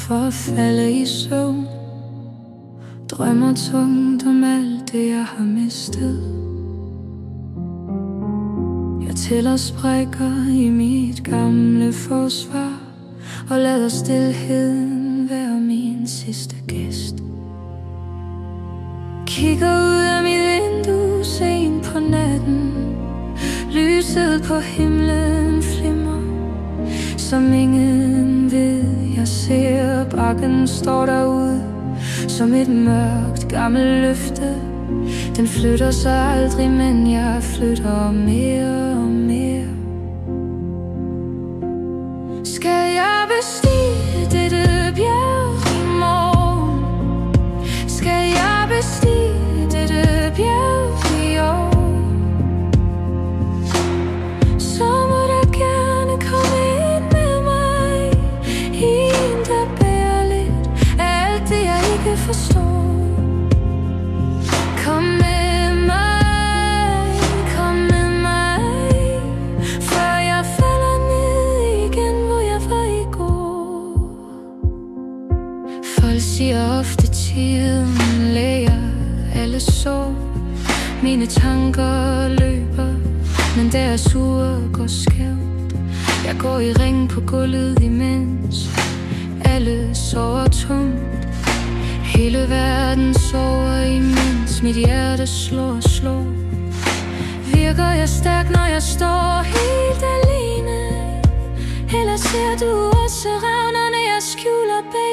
for at falde i søvn. Drømmer tungt om alt det jeg har mistet. Jeg tæller sprækker i mit gamle forsvar og lader stilheden være min sidste gæst. Kigger ud af mit vindue sent på natten. Lyset på himlen flimmer, som ingen ved. Jeg ser bakken står derude som et mørkt gammelt løfte. Den flytter sig aldrig, men jeg flytter mere og mere. Skal jeg bestige dette bjerg i morgen? Skal jeg bestige dette bjerg i år? Så må der gerne komme ind med mig, en der bærer lidt af alt det jeg ikke forstår. Kom med mig, kom med mig, før jeg falder ned igen, hvor jeg var i går. Folk siger ofte, tiden læger alle sår. Mine tanker løber, men deres ure går skævt. Jeg går i ring på gulvet imens alle sover tungt. Hele verden sover imens mit hjerte slår og slår. Virker jeg stærk, når jeg står helt alene? Eller ser du også revnerne jeg skjuler bag